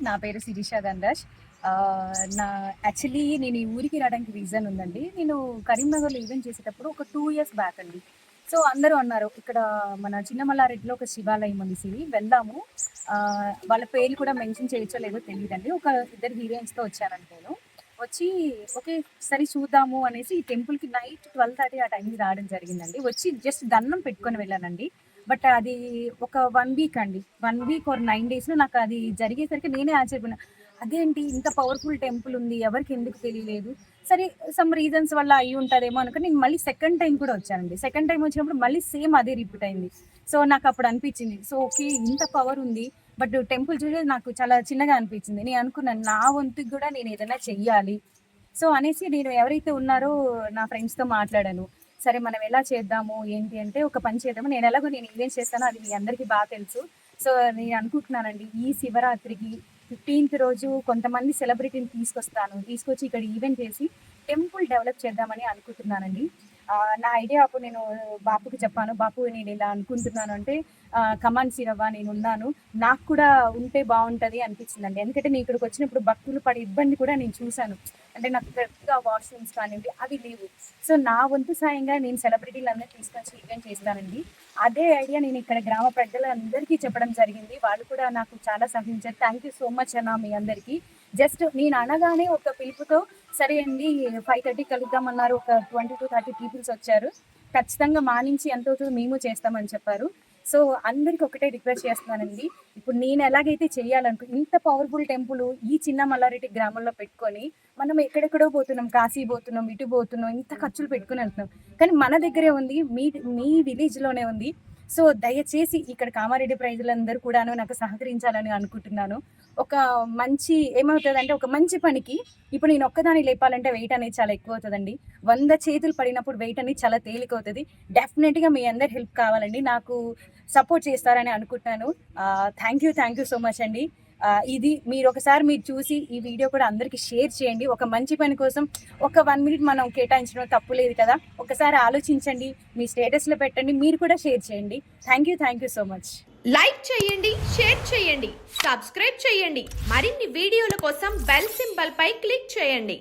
నా పేరు శిరీష ధనరాజ్. నా యాక్చువల్లీ నేను ఈ ఊరికి రావడానికి రీజన్ ఉందండి. నేను కరీంనగర్లో ఈవెంట్ చేసేటప్పుడు ఒక 2 ఇయర్స్ బ్యాక్ అండి. సో అందరూ అన్నారు, ఇక్కడ మన చిన్నమల్లారెడ్డిలో ఒక శివాలయం ఉంది సిరి వెళ్దాము. వాళ్ళ పేర్లు కూడా మెన్షన్ చేయొచ్చో లేదో తెలియదండి. ఒక ఇద్దరు హీరోయిన్స్తో వచ్చానండి నేను. వచ్చి ఓకే సరే చూద్దాము అనేసి ఈ టెంపుల్కి నైట్ 12:30 ఆ టైంకి రావడం జరిగిందండి. వచ్చి జస్ట్ దండం పెట్టుకొని వెళ్ళానండి. బట్ అది ఒక 1 వీక్ అండి. 1 వీక్ ఆర్ 9 డేస్లో నాకు అది జరిగేసరికి నేనే ఆశ్చర్యపోయినా. అదేంటి ఇంత పవర్ఫుల్ టెంపుల్ ఉంది, ఎవరికి ఎందుకు తెలియలేదు. సరే సమ్ రీజన్స్ వల్ల అయ్యి ఉంటుందేమో అనుకుని నేను మళ్ళీ సెకండ్ టైం కూడా వచ్చానండి. సెకండ్ టైం వచ్చినప్పుడు మళ్ళీ సేమ్ అదే రిపీట్ అయింది. సో నాకు అప్పుడు అనిపించింది, సో ఓకే ఇంత పవర్ ఉంది. బట్ టెంపుల్ చూసి నాకు చాలా చిన్నగా అనిపించింది. నేను అనుకున్నాను నా వంతుకి కూడా నేను ఏదైనా చెయ్యాలి. సో అనేసి నేను ఎవరైతే ఉన్నారో నా ఫ్రెండ్స్తో మాట్లాడాను. సరే మనం ఎలా చేద్దాము ఏంటి అంటే, ఒక పని చేద్దాము, నేను ఎలాగో నేను ఈవెంట్ చేస్తానో అది మీ అందరికీ బాగా తెలుసు. సో నేను అనుకుంటున్నానండి ఈ శివరాత్రికి 15th రోజు కొంతమంది సెలబ్రిటీని తీసుకొచ్చి ఇక్కడ ఈవెంట్ చేసి టెంపుల్ డెవలప్ చేద్దామని అనుకుంటున్నానండి. నా ఐడియా అప్పుడు నేను బాపుకి చెప్పాను. బాపు నేను ఇలా అనుకుంటున్నాను అంటే, కమాన్ సిరవ్వ నేనున్నాను, నాకు కూడా ఉంటే బాగుంటుంది అనిపించిందండి. ఎందుకంటే నేను ఇక్కడికి వచ్చినప్పుడు భక్తులు పడే ఇబ్బంది కూడా నేను చూశాను. అంటే నాకు కరెక్ట్గా వాష్రూమ్స్ కానివ్వండి అవి లేవు. సో నా వంతు సాయంగా నేను సెలబ్రిటీలందరూ తీసుకొచ్చి ఈవెంట్ చేస్తానండి. అదే ఐడియా నేను ఇక్కడ గ్రామ ప్రజలందరికీ చెప్పడం జరిగింది. వాళ్ళు కూడా నాకు చాలా సహకరించారు. థ్యాంక్ యూ సో మచ్ అన్న మీ అందరికీ. జస్ట్ నేను అనగానే ఒక పిలుపుతో సరే అండి 5:30 కలుద్దామన్నారు. ఒక 20 to 30 పీపుల్స్ వచ్చారు. ఖచ్చితంగా మా నుంచి ఎంత అవుతుందో మేము చేస్తామని చెప్పారు. సో అందరికి ఒకటే రిక్వెస్ట్ చేస్తున్నానండి, ఇప్పుడు నేను ఎలాగైతే ఇంత పవర్ఫుల్ టెంపుల్ ఈ చిన్న మల్లారెడ్డి గ్రామంలో పెట్టుకొని మనం ఎక్కడెక్కడో పోతున్నాం, కాశీ పోతున్నాం, ఇటు పోతున్నాం, ఇంత ఖర్చులు పెట్టుకుని వెళ్తున్నాం. కానీ మన దగ్గరే ఉంది, మీ విలేజ్లోనే ఉంది. సో దయచేసి ఇక్కడ కామారెడ్డి ప్రజలందరూ కూడాను నాకు సహకరించాలని అనుకుంటున్నాను. ఒక మంచి ఏమవుతుందంటే, ఒక మంచి పనికి ఇప్పుడు నేను ఒక్కదాన్ని లేపాలంటే వెయిట్ అనేది చాలా ఎక్కువ అవుతుందండి. 100 చేతులు పడినప్పుడు వెయిట్ అనేది చాలా తేలికవుతుంది. డెఫినెట్గా మీ అందరి హెల్ప్ కావాలండి, నాకు సపోర్ట్ చేస్తారని అనుకుంటున్నాను. థ్యాంక్ యూ సో మచ్ అండి. ఇది మీరు చూసి ఈ వీడియో కూడా అందరికీ షేర్ చేయండి. ఒక మంచి పని కోసం ఒక 1 minute మనం కేటాయించడం తప్పు లేదు కదా. ఒకసారి ఆలోచించండి, మీ స్టేటస్లో పెట్టండి, మీరు కూడా షేర్ చేయండి. Thank you so much. Like చేయండి, షేర్ చేయండి, సబ్స్క్రైబ్ చేయండి. మరిన్ని వీడియోల కోసం బెల్ సింబల్ పై క్లిక్ చేయండి.